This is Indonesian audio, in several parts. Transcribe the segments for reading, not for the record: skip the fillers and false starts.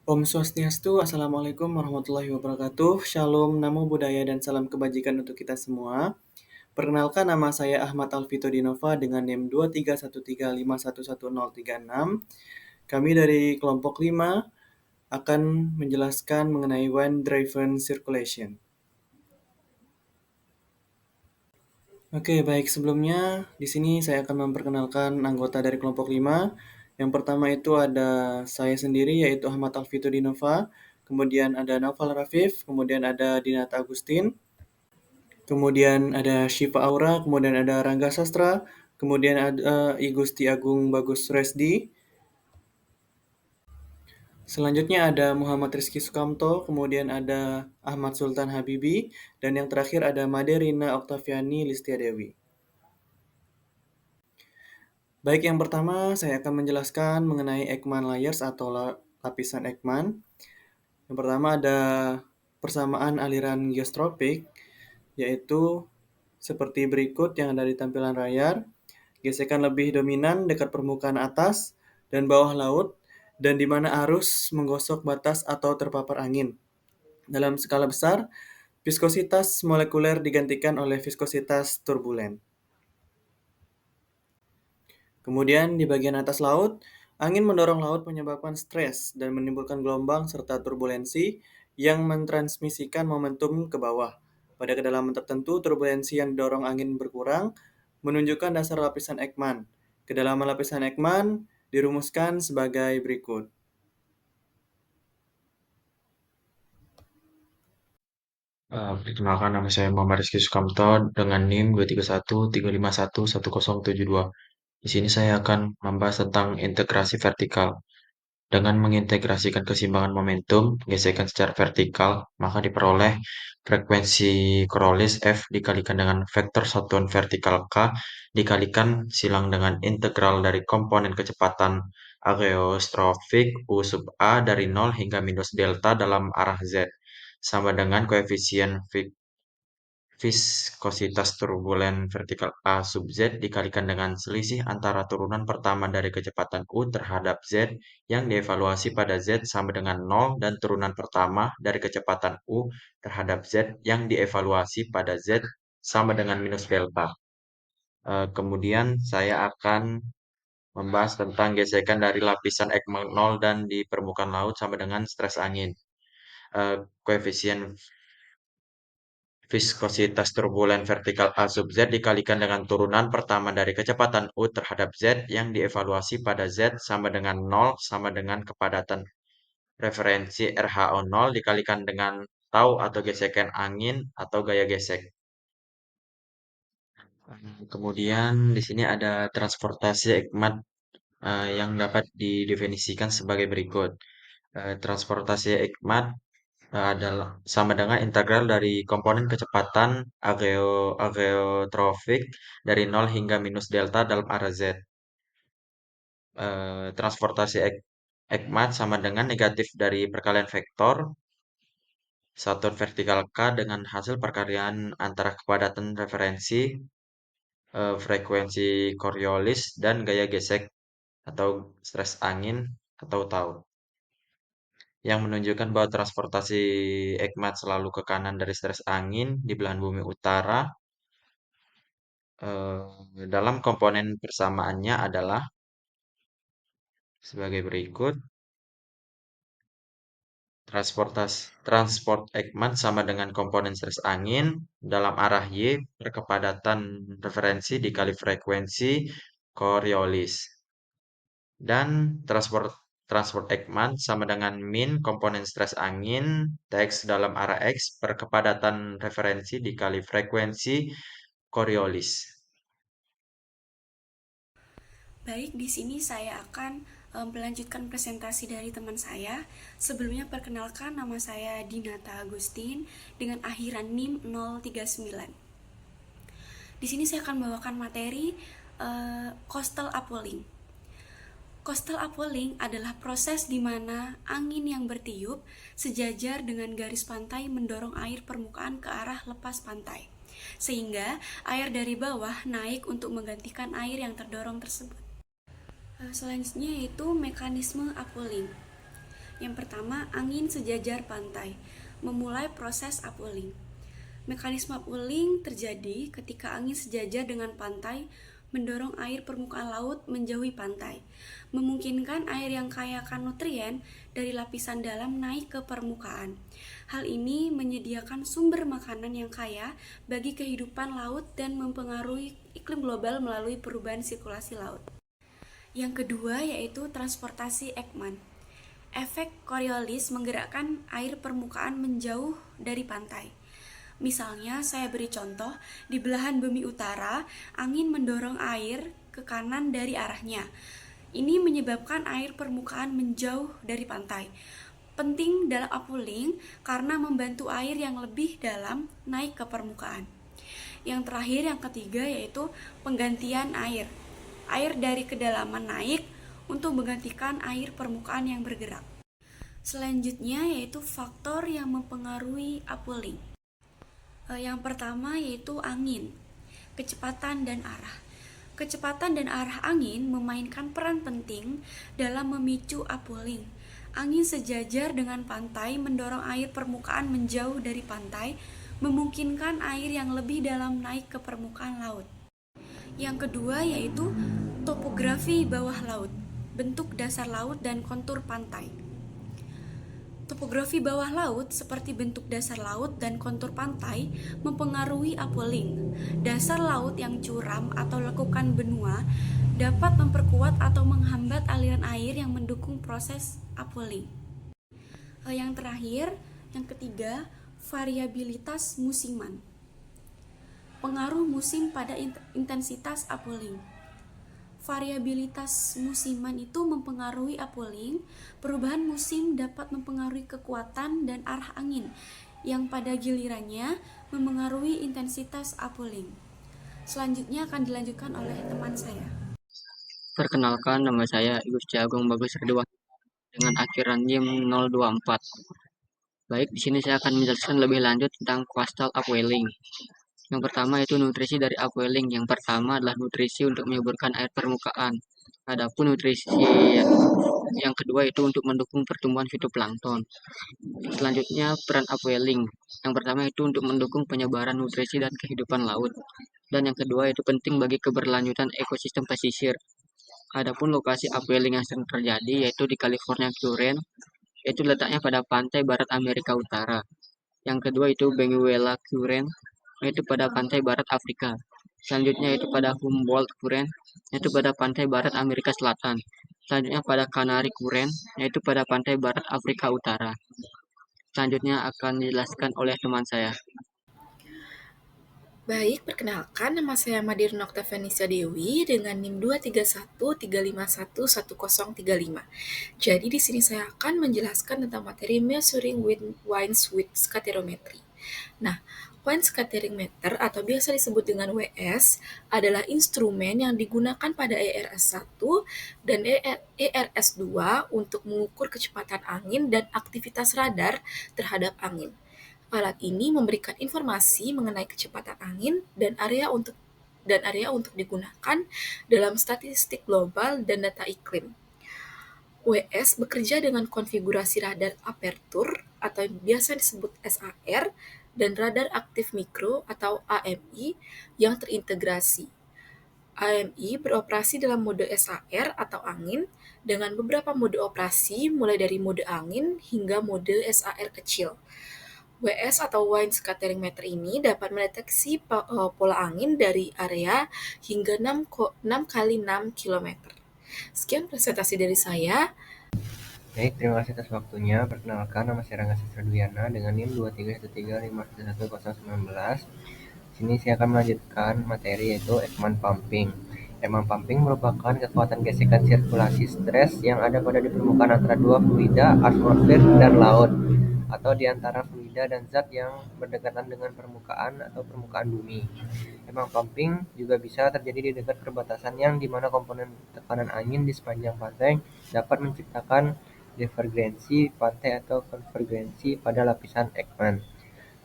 Om Swastiastu, Assalamualaikum warahmatullahi wabarakatuh. Shalom, namo buddhaya dan salam kebajikan untuk kita semua. Perkenalkan, nama saya Ahmad Alvito Dinova dengan NIM 23135111036. Kami dari kelompok 5 akan menjelaskan mengenai Wind Driven Circulation. Oke, baik, sebelumnya di sini saya akan memperkenalkan anggota dari kelompok 5. Yang pertama itu ada saya sendiri, yaitu Ahmad Alvito Dinova. Kemudian ada Naufal Rafif, kemudian ada Dinata Agustin, kemudian ada Syifa Aura, kemudian ada Rangga Sastra, kemudian ada I Gusti Agung Bagus Resdi. Selanjutnya ada Muhammad Rizky Sukamto, kemudian ada Ahmad Sultan Habibi, dan yang terakhir ada Made Rina Oktaviani Listiadewi. Baik, yang pertama saya akan menjelaskan mengenai Ekman layers atau lapisan Ekman. Yang pertama ada persamaan aliran geostropik, yaitu seperti berikut yang ada di tampilan layar. Gesekan lebih dominan dekat permukaan atas dan bawah laut, dan di mana arus menggosok batas atau terpapar angin. Dalam skala besar, viskositas molekuler digantikan oleh viskositas turbulen. Kemudian di bagian atas laut, angin mendorong laut menyebabkan stres dan menimbulkan gelombang serta turbulensi yang mentransmisikan momentum ke bawah. Pada kedalaman tertentu, turbulensi yang didorong angin berkurang, menunjukkan dasar lapisan Ekman. Kedalaman lapisan Ekman dirumuskan sebagai berikut. Perkenalkan, nama saya Muhammad Rizky Sukamto dengan NIM 23135111072. Di sini saya akan membahas tentang integrasi vertikal. Dengan mengintegrasikan keseimbangan momentum, gesekan secara vertikal, maka diperoleh frekuensi Coriolis F dikalikan dengan vektor satuan vertikal K dikalikan silang dengan integral dari komponen kecepatan areostrofik U sub A dari 0 hingga minus delta dalam arah Z sama dengan koefisien viskositas turbulen vertikal A sub Z dikalikan dengan selisih antara turunan pertama dari kecepatan U terhadap Z yang dievaluasi pada Z sama dengan 0 dan turunan pertama dari kecepatan U terhadap Z yang dievaluasi pada Z sama dengan minus delta. Kemudian saya akan membahas tentang gesekan dari lapisan Ekman 0 dan di permukaan laut sama dengan stres angin. Koefisien viskositas turbulen vertikal A sub Z dikalikan dengan turunan pertama dari kecepatan U terhadap Z yang dievaluasi pada Z sama dengan 0 sama dengan kepadatan referensi RHO 0 dikalikan dengan tau atau gesekan angin atau gaya gesek. Kemudian di sini ada transportasi Ekmat yang dapat didefinisikan sebagai berikut. Transportasi Ekmat adalah sama dengan integral dari komponen kecepatan areotrofik dari 0 hingga minus delta dalam arah Z. Transportasi Ekmat sama dengan negatif dari perkalian vektor satuan vertikal K dengan hasil perkalian antara kepadatan referensi, frekuensi Coriolis, dan gaya gesek atau stres angin atau tau. Yang menunjukkan bahwa transportasi Ekmat selalu ke kanan dari stres angin di belahan bumi utara. Dalam komponen persamaannya adalah sebagai berikut. Transport Ekman sama dengan komponen stres angin dalam arah Y per kepadatan referensi dikali frekuensi Coriolis. Dan transport Ekman sama dengan min komponen stres angin TX dalam arah X per kepadatan referensi dikali frekuensi Coriolis. Baik, di sini saya akan melanjutkan presentasi dari teman saya. Sebelumnya perkenalkan, nama saya Dinata Agustin dengan akhiran NIM 039. Di sini saya akan membawakan materi coastal upwelling. Coastal upwelling adalah proses di mana angin yang bertiup sejajar dengan garis pantai mendorong air permukaan ke arah lepas pantai, sehingga air dari bawah naik untuk menggantikan air yang terdorong tersebut. Selanjutnya yaitu mekanisme upwelling. Yang pertama, angin sejajar pantai, memulai proses upwelling. Mekanisme upwelling terjadi ketika angin sejajar dengan pantai mendorong air permukaan laut menjauhi pantai, memungkinkan air yang kaya akan nutrien dari lapisan dalam naik ke permukaan. Hal ini menyediakan sumber makanan yang kaya bagi kehidupan laut dan mempengaruhi iklim global melalui perubahan sirkulasi laut. Yang kedua yaitu transportasi Ekman. Efek Coriolis menggerakkan air permukaan menjauh dari pantai. Misalnya, saya beri contoh, di belahan bumi utara, angin mendorong air ke kanan dari arahnya. Ini menyebabkan air permukaan menjauh dari pantai. Penting dalam upwelling karena membantu air yang lebih dalam naik ke permukaan. Yang terakhir, yang ketiga, yaitu penggantian air. Air dari kedalaman naik untuk menggantikan air permukaan yang bergerak. Selanjutnya yaitu faktor yang mempengaruhi upwelling. Yang pertama yaitu angin, kecepatan dan arah. Kecepatan dan arah angin memainkan peran penting dalam memicu upwelling. Angin sejajar dengan pantai mendorong air permukaan menjauh dari pantai, memungkinkan air yang lebih dalam naik ke permukaan laut. Yang kedua yaitu topografi bawah laut, bentuk dasar laut dan kontur pantai. Topografi bawah laut seperti bentuk dasar laut dan kontur pantai mempengaruhi upwelling. Dasar laut yang curam atau lekukan benua dapat memperkuat atau menghambat aliran air yang mendukung proses upwelling. Yang terakhir, yang ketiga, variabilitas musiman. Pengaruh musim pada intensitas upwelling. Variabilitas musiman itu mempengaruhi upwelling. Perubahan musim dapat mempengaruhi kekuatan dan arah angin, yang pada gilirannya mempengaruhi intensitas upwelling. Selanjutnya akan dilanjutkan oleh teman saya. Perkenalkan, nama saya Gusti Agung Bagus Ridwan dengan akhiran NIM 024. Baik, di sini saya akan menjelaskan lebih lanjut tentang coastal upwelling. Yang pertama itu nutrisi dari upwelling. Yang pertama adalah nutrisi untuk menyuburkan air permukaan. Adapun nutrisi yang kedua itu untuk mendukung pertumbuhan fitoplankton. Selanjutnya peran upwelling. Yang pertama itu untuk mendukung penyebaran nutrisi dan kehidupan laut. Dan yang kedua itu penting bagi keberlanjutan ekosistem pesisir. Adapun lokasi upwelling yang sering terjadi yaitu di California Current, yaitu letaknya pada pantai barat Amerika Utara. Yang kedua itu Benguela Current, yaitu pada pantai barat Afrika. Selanjutnya itu pada Humboldt Current, yaitu pada pantai barat Amerika Selatan. Selanjutnya pada Canary Current, yaitu pada pantai barat Afrika Utara. Selanjutnya akan dijelaskan oleh teman saya. Baik, perkenalkan nama saya Madirna Oktavianisa Dewi dengan NIM 23135111035. Jadi di sini saya akan menjelaskan tentang materi Measuring Winds with Scatterometry. Nah, wind scattering meter atau biasa disebut dengan WS adalah instrumen yang digunakan pada ERS-1 dan ERS-2 untuk mengukur kecepatan angin dan aktivitas radar terhadap angin. Alat ini memberikan informasi mengenai kecepatan angin dan area untuk digunakan dalam statistik global dan data iklim. WS bekerja dengan konfigurasi radar aperture atau biasa disebut SAR dan radar aktif mikro atau AMI yang terintegrasi. AMI beroperasi dalam mode SAR atau angin dengan beberapa mode operasi mulai dari mode angin hingga mode SAR kecil. WS atau Wind Scattering Meter ini dapat mendeteksi pola angin dari area hingga 6 kali 6 km. Sekian presentasi dari saya. Baik, terima kasih atas waktunya. Perkenalkan, nama saya Rangga Sastra Duyana dengan NIM 23135111019. Di sini saya akan melanjutkan materi yaitu Ekman Pumping. Ekman Pumping merupakan kekuatan gesekan sirkulasi stres yang ada pada di permukaan antara dua fluida, atmosfer dan laut, atau di antara fluida dan zat yang berdekatan dengan permukaan atau permukaan bumi. Ekman pumping juga bisa terjadi di dekat perbatasan yang dimana komponen tekanan angin di sepanjang pantai dapat menciptakan divergensi pantai atau konvergensi pada lapisan Ekman.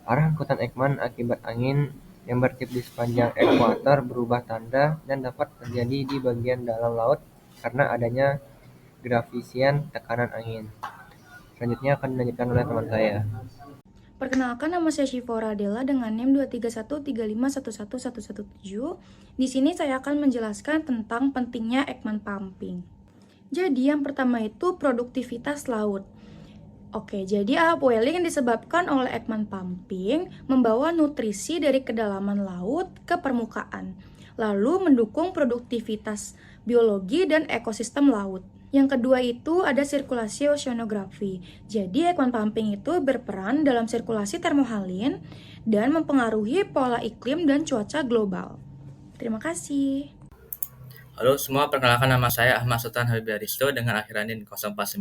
Arah angkutan Ekman akibat angin yang bertiup di sepanjang ekuator berubah tanda dan dapat terjadi di bagian dalam laut karena adanya gravitasian tekanan angin. Selanjutnya akan dilanjutkan oleh teman saya. Perkenalkan, nama saya Shivora Adela dengan NIM 23135111117. Di sini saya akan menjelaskan tentang pentingnya Ekman pumping. Jadi yang pertama itu produktivitas laut. Oke, jadi upwelling disebabkan oleh Ekman pumping membawa nutrisi dari kedalaman laut ke permukaan, lalu mendukung produktivitas biologi dan ekosistem laut. Yang kedua itu ada sirkulasi oceanografi. Jadi Ekman pumping itu berperan dalam sirkulasi termohalin dan mempengaruhi pola iklim dan cuaca global. Terima kasih. Halo semua, perkenalkan nama saya Ahmad Sultan Habib Aristo dengan akhiran NIM 049.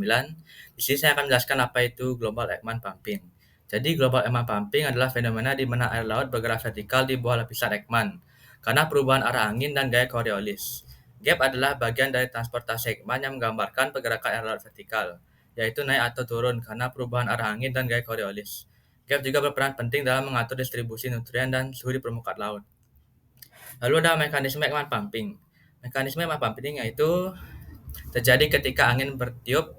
Di sini saya akan menjelaskan apa itu Global Ekman Pumping. Jadi Global Ekman Pumping adalah fenomena di mana air laut bergerak vertikal di bawah lapisan Ekman karena perubahan arah angin dan gaya Coriolis. Gap adalah bagian dari transportasi Ekman yang menggambarkan pergerakan air laut vertikal, yaitu naik atau turun karena perubahan arah angin dan gaya Coriolis. Gap juga berperan penting dalam mengatur distribusi nutrien dan suhu di permukaan laut. Lalu ada mekanisme Ekman Pumping. Mekanisme Ekman Pumping yaitu terjadi ketika angin bertiup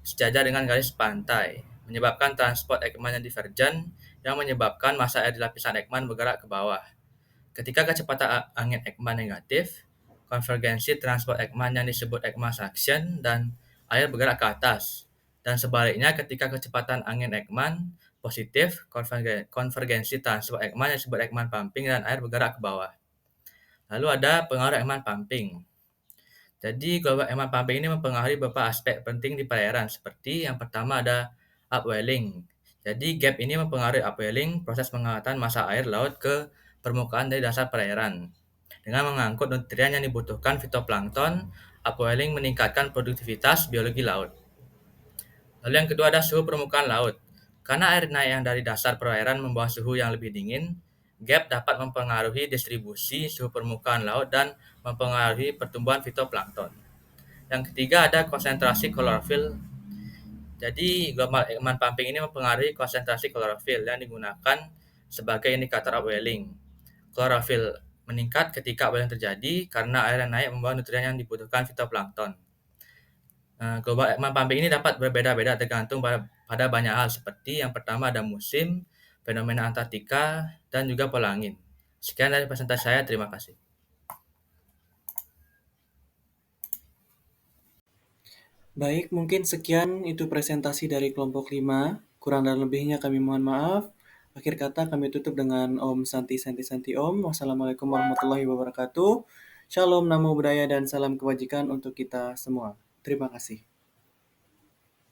sejajar dengan garis pantai, menyebabkan transport Ekman yang divergen yang menyebabkan massa air di lapisan Ekman bergerak ke bawah. Ketika kecepatan angin Ekman negatif, konvergensi transport Ekman yang disebut Ekman suction dan air bergerak ke atas. Dan sebaliknya ketika kecepatan angin Ekman positif, konvergensi transport Ekman yang disebut Ekman pumping dan air bergerak ke bawah. Lalu ada pengaruh Ekman pumping. Jadi global Ekman pumping ini mempengaruhi beberapa aspek penting di perairan, seperti yang pertama ada upwelling. Jadi gap ini mempengaruhi upwelling, proses pengangkatan massa air laut ke permukaan dari dasar perairan. Dengan mengangkut nutrien yang dibutuhkan fitoplankton, upwelling meningkatkan produktivitas biologi laut. Lalu yang kedua ada suhu permukaan laut. Karena air naik yang dari dasar perairan membawa suhu yang lebih dingin, gap dapat mempengaruhi distribusi suhu permukaan laut dan mempengaruhi pertumbuhan fitoplankton. Yang ketiga ada konsentrasi klorofil. Jadi global Ekman pumping ini mempengaruhi konsentrasi klorofil yang digunakan sebagai indikator upwelling. Klorofil meningkat ketika upwelling terjadi karena air yang naik membawa nutrien yang dibutuhkan fitoplankton. Global Ekman pumping ini dapat berbeda-beda tergantung pada banyak hal, seperti yang pertama ada musim, fenomena Antartika, dan juga pola angin. Sekian dari presentasi saya, terima kasih. Baik, mungkin sekian itu presentasi dari kelompok 5. Kurang dan lebihnya kami mohon maaf. Akhir kata kami tutup dengan Om Santi Santi Santi Om. Wassalamualaikum warahmatullahi wabarakatuh. Shalom, namo buddhaya, dan salam kebajikan untuk kita semua. Terima kasih.